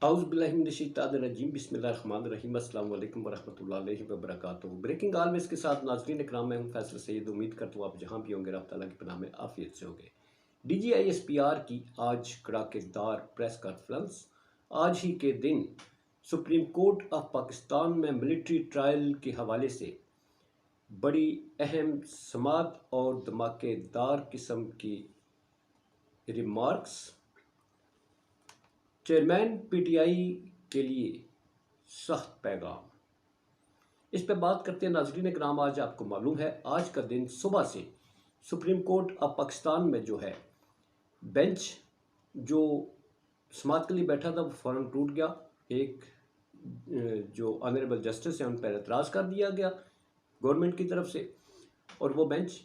اعوذ باللہ من الشیطان الرجیم بسم اللہ الرحمن الرحیم السلام علیکم ورحمۃ اللہ وبرکاتہ۔ بریکنگ آلویز کے ساتھ ناظرین اکرام، میں ہوں فیصل سید۔ امید کرتا ہوں آپ جہاں بھی ہوں گے رب تعالیٰ کی پناہ میں عافیت سے ہوں گے۔ D G I S P R کی آج کڑاکے دار پریس کانفرنس۔ آج ہی کے دن سپریم کورٹ آف پاکستان میں ملٹری ٹرائل کے حوالے سے بڑی اہم سماعت اور دھماکے دار قسم کی remarks. Chairman P T I کے لیے سخت پیغام۔ اس پہ بات کرتے ہیں ناظرین اکرام۔ آج آپ کو معلوم ہے آج کا دن صبح سے سپریم کورٹ آف پاکستان میں جو ہے بینچ جو سماعت کے لیے بیٹھا تھا وہ فوراً ٹوٹ گیا۔ ایک جو آنریبل جسٹس ہیں ان پر اعتراض کر دیا گیا گورنمنٹ کی طرف سے، اور وہ بینچ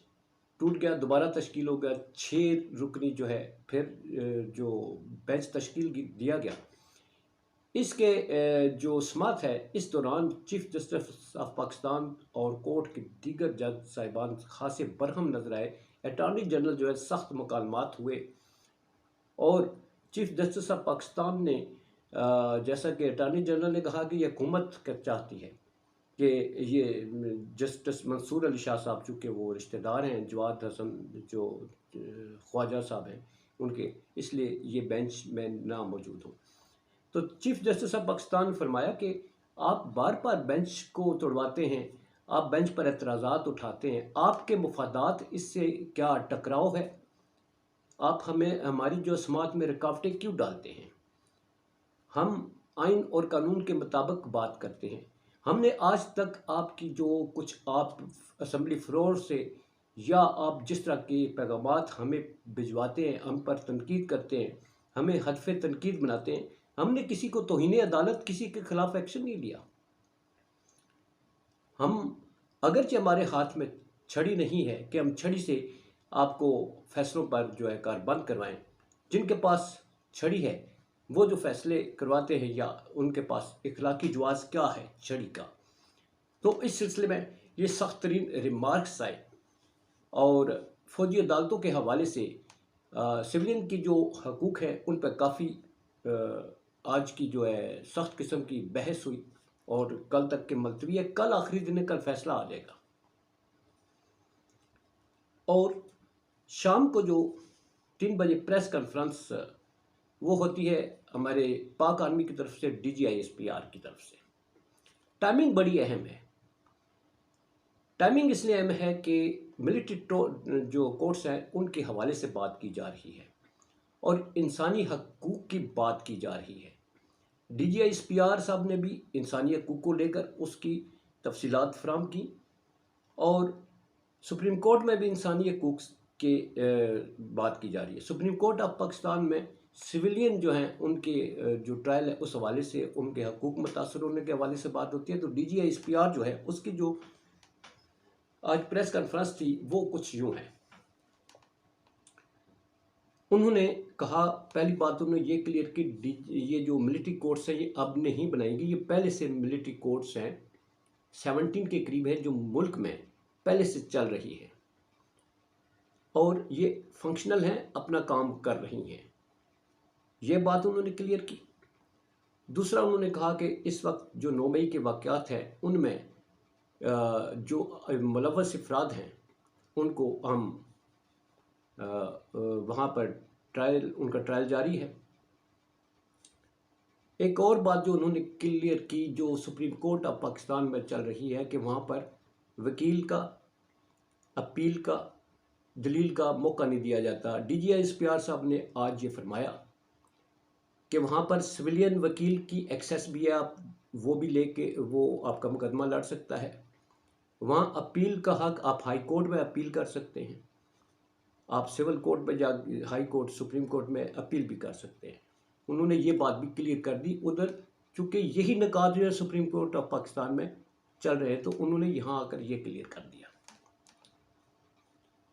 ٹوٹ گیا، دوبارہ تشکیل ہو گیا۔ 6 رکنی جو ہے پھر جو بینچ تشکیل دیا گیا۔ اس کے جو سماعت ہے اس دوران چیف جسٹس آف پاکستان اور کورٹ کے دیگر جج صاحبان خاصے برہم نظر آئے۔ اٹارنی جنرل جو ہے سخت مکالمات ہوئے، اور چیف جسٹس آف پاکستان نے جیسا کہ اٹارنی جنرل نے کہا کہ یہ حکومت چاہتی ہے کہ یہ جسٹس منصور علی شاہ صاحب، چونکہ وہ رشتہ دار ہیں جواد حسن جو خواجہ صاحب ہیں ان کے، اس لیے یہ بینچ میں نہ موجود ہوں۔ تو چیف جسٹس آف پاکستان نے فرمایا کہ آپ بار بار بینچ کو توڑواتے ہیں، آپ بینچ پر اعتراضات اٹھاتے ہیں، آپ کے مفادات اس سے کیا ٹکراؤ ہے؟ آپ ہماری جو سماعت میں رکاوٹیں کیوں ڈالتے ہیں؟ ہم آئین اور قانون کے مطابق بات کرتے ہیں۔ ہم نے آج تک آپ کی جو کچھ آپ اسمبلی فلور سے یا آپ جس طرح کے پیغامات ہمیں بھجواتے ہیں، ہم پر تنقید کرتے ہیں، ہمیں ہدف تنقید بناتے ہیں، ہم نے کسی کو توہین عدالت، کسی کے خلاف ایکشن نہیں لیا۔ ہم اگرچہ ہمارے ہاتھ میں چھڑی نہیں ہے کہ ہم چھڑی سے آپ کو فیصلوں پر جو ہے کاربند کروائیں، جن کے پاس چھڑی ہے وہ جو فیصلے کرواتے ہیں، یا ان کے پاس اخلاقی جواز کیا ہے چھڑی کا۔ تو اس سلسلے میں یہ سخت ترین ریمارکس آئے، اور فوجی عدالتوں کے حوالے سے سویلین کی جو حقوق ہیں ان پر کافی آج کی جو ہے سخت قسم کی بحث ہوئی، اور کل تک کے ملتوی ہے۔ کل آخری دن ہے، کل فیصلہ آ جائے گا۔ اور شام کو جو 3 بجے پریس کانفرنس وہ ہوتی ہے ہمارے پاک آرمی کی طرف سے، D G I S P R کی طرف سے۔ ٹائمنگ بڑی اہم ہے۔ ٹائمنگ اس لیے اہم ہے کہ ملٹری جو کورٹس ہیں ان کے حوالے سے بات کی جا رہی ہے، اور انسانی حقوق کی بات کی جا رہی ہے۔ D G I S P R صاحب نے بھی انسانی حقوق کو لے کر اس کی تفصیلات فراہم کی، اور سپریم کورٹ میں بھی انسانی حقوق کے بات کی جا رہی ہے۔ سپریم کورٹ آف پاکستان میں سویلین جو ہیں ان کے جو ٹرائل ہے اس حوالے سے، ان کے حقوق متاثر ہونے کے حوالے سے بات ہوتی ہے۔ تو D G I S P R جو ہے اس کی جو آج پریس کانفرنس تھی وہ کچھ یوں ہے۔ انہوں نے کہا، پہلی بات انہوں نے یہ کلیئر کی، یہ جو ملٹری کورٹس ہیں یہ اب نہیں بنائیں گی، یہ پہلے سے ملٹری کورٹس ہیں، 17 کے قریب ہے جو ملک میں پہلے سے چل رہی ہے، اور یہ فنکشنل ہیں، اپنا کام کر رہی ہیں۔ یہ بات انہوں نے کلیئر کی۔ دوسرا انہوں نے کہا کہ اس وقت جو 9 مئی کے واقعات ہیں ان میں جو ملوث افراد ہیں ان کو ہم وہاں پر ان کا ٹرائل جاری ہے۔ ایک اور بات جو انہوں نے کلیئر کی جو سپریم کورٹ آف پاکستان میں چل رہی ہے کہ وہاں پر وکیل کا، اپیل کا، دلیل کا موقع نہیں دیا جاتا۔ D G I S P R صاحب نے آج یہ فرمایا کہ وہاں پر سویلین وکیل کی ایکسیس بھی ہے، آپ وہ بھی لے کے وہ آپ کا مقدمہ لڑ سکتا ہے۔ وہاں اپیل کا حق، آپ ہائی کورٹ میں اپیل کر سکتے ہیں، آپ سول کورٹ میں ہائی کورٹ، سپریم کورٹ میں اپیل بھی کر سکتے ہیں۔ انہوں نے یہ بات بھی کلیئر کر دی ادھر، چونکہ یہی نکات جو ہے سپریم کورٹ آف پاکستان میں چل رہے ہیں تو انہوں نے یہاں آ کر یہ کلیئر کر دیا۔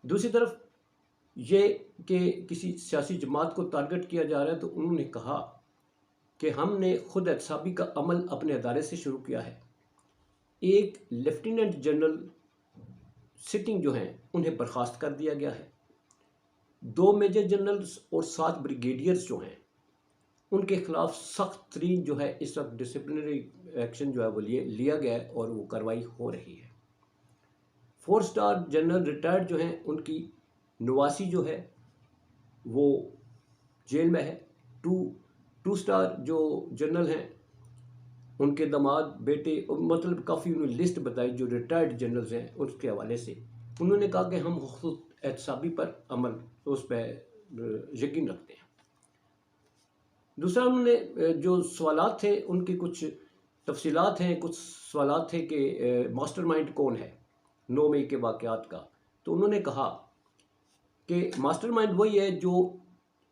دوسری طرف یہ کہ کسی سیاسی جماعت کو ٹارگٹ کیا جا رہا ہے، تو انہوں نے کہا کہ ہم نے خود احتسابی کا عمل اپنے ادارے سے شروع کیا ہے۔ ایک لیفٹیننٹ جنرل سٹنگ جو ہیں انہیں برخاست کر دیا گیا ہے۔ 2 میجر جنرلز اور 7 بریگیڈیئرز جو ہیں ان کے خلاف سخت ترین جو ہے اس وقت ڈسپلنری ایکشن جو ہے وہ لیا گیا ہے اور وہ کارروائی ہو رہی ہے۔ 4 اسٹار جنرل ریٹائرڈ جو ہیں ان کی نواسی جو ہے وہ جیل میں ہے۔ 2 اسٹار جو جنرل ہیں ان کے داماد بیٹے، مطلب کافی انہوں نے لسٹ بتائی جو ریٹائرڈ جنرلز ہیں اس کے حوالے سے، انہوں نے کہا کہ ہم خود احتسابی پر عمل اس پہ یقین رکھتے ہیں۔ دوسرا انہوں نے جو سوالات تھے ان کی کچھ تفصیلات ہیں، کچھ سوالات تھے کہ ماسٹر مائنڈ کون ہے 9 مئی کے واقعات کا، تو انہوں نے کہا کہ ماسٹر مائنڈ وہی ہے جو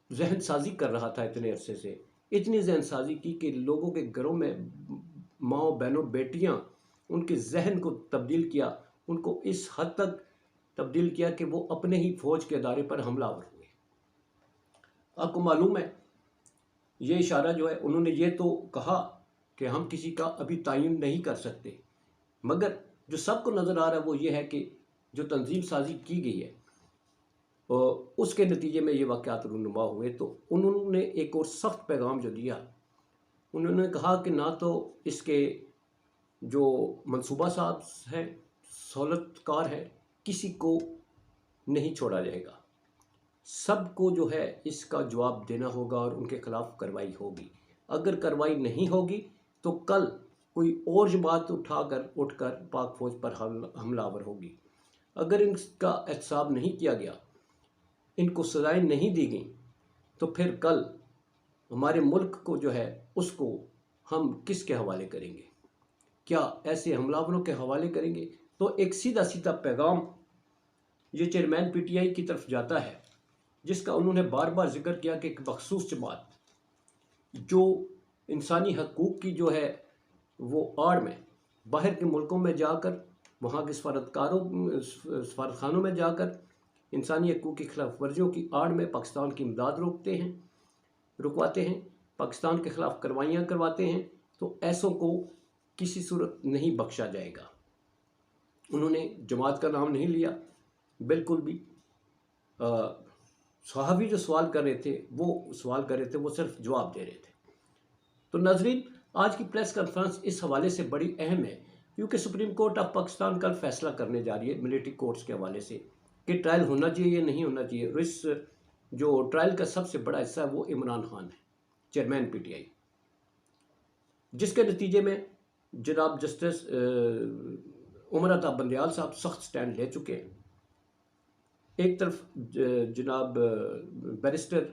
ذہن سازی کر رہا تھا اتنے عرصے سے، اتنی ذہن سازی کی کہ لوگوں کے گھروں میں ماؤں بہنوں بیٹیاں ان کے ذہن کو تبدیل کیا، ان کو اس حد تک تبدیل کیا کہ وہ اپنے ہی فوج کے ادارے پر حملہ آور ہوئے۔ آپ کو معلوم ہے یہ اشارہ جو ہے انہوں نے یہ تو کہا کہ ہم کسی کا ابھی تعین نہیں کر سکتے، مگر جو سب کو نظر آ رہا ہے وہ یہ ہے کہ جو تنظیم سازی کی گئی ہے اس کے نتیجے میں یہ واقعات رونما ہوئے۔ تو انہوں نے ایک اور سخت پیغام جو دیا، انہوں نے کہا کہ نہ تو اس کے جو منصوبہ صاحب ہیں، سہولت کار ہیں، کسی کو نہیں چھوڑا جائے گا، سب کو جو ہے اس کا جواب دینا ہوگا اور ان کے خلاف کارروائی ہوگی۔ اگر کارروائی نہیں ہوگی تو کل کوئی اور جماعت اٹھ کر پاک فوج پر حملہ آور ہوگی۔ اگر ان کا احتساب نہیں کیا گیا، ان کو سزائیں نہیں دی گئیں، تو پھر کل ہمارے ملک کو جو ہے اس کو ہم کس کے حوالے کریں گے؟ کیا ایسے حملہ آوروں کے حوالے کریں گے؟ تو ایک سیدھا پیغام یہ چیئرمین پی ٹی آئی کی طرف جاتا ہے، جس کا انہوں نے بار بار ذکر کیا کہ ایک مخصوص جماعت جو انسانی حقوق کی جو ہے وہ آڑ میں باہر کے ملکوں میں جا کر، وہاں کے سفارتخانوں میں جا کر انسانی حقوق کی خلاف ورزیوں کی آڑ میں پاکستان کی امداد رکواتے ہیں، پاکستان کے خلاف کارروائیاں کرواتے ہیں، تو ایسوں کو کسی صورت نہیں بخشا جائے گا۔ انہوں نے جماعت کا نام نہیں لیا بالکل بھی۔ صحافی جو سوال کر رہے تھے وہ صرف جواب دے رہے تھے۔ تو ناظرین، آج کی پریس کانفرنس اس حوالے سے بڑی اہم ہے کیونکہ سپریم کورٹ آف پاکستان کل فیصلہ کرنے جا رہی ہے ملٹری کورٹس کے حوالے سے کہ ٹرائل ہونا چاہیے یا نہیں ہونا چاہیے۔ اور اس جو ٹرائل کا سب سے بڑا حصہ ہے وہ عمران خان ہے، چیئرمین پی ٹی آئی، جس کے نتیجے میں جناب جسٹس عمر عطا بندیال صاحب سخت سٹینڈ لے چکے ہیں۔ ایک طرف جناب بیرسٹر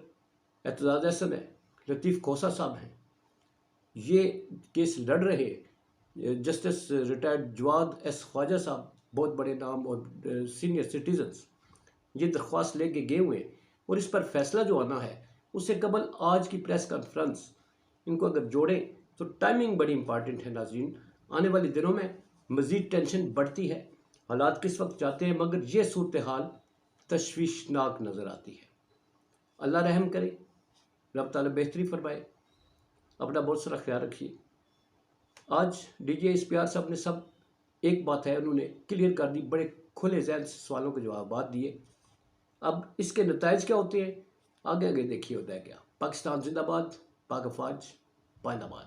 اعتزاز احسن ہے، لطیف کھوسہ صاحب ہیں، یہ کیس لڑ رہے۔ جسٹس ریٹائرڈ جواد ایس خواجہ صاحب، بہت بڑے نام اور سینئر سٹیزنز، یہ درخواست لے کے گئے ہوئے، اور اس پر فیصلہ جو آنا ہے اس سے قبل آج کی پریس کانفرنس ان کو اگر جوڑیں تو ٹائمنگ بڑی امپارٹنٹ ہے۔ ناظرین، آنے والے دنوں میں مزید ٹینشن بڑھتی ہے، حالات کس وقت جاتے ہیں، مگر یہ صورتحال تشویشناک نظر آتی ہے۔ اللہ رحم کرے، رب تعالیٰ بہتری فرمائے، اپنا بہت سارا خیال رکھیے۔ آج D G S P R صاحب نے سب ایک بات ہے انہوں نے کلیئر کر دی، بڑے کھلے ذہن سے سوالوں کے جوابات دیے۔ اب اس کے نتائج کیا ہوتے ہیں آگے دیکھیے ہوتا ہے کیا۔ پاکستان زندہ باد، پاک افواج پائندہ باد۔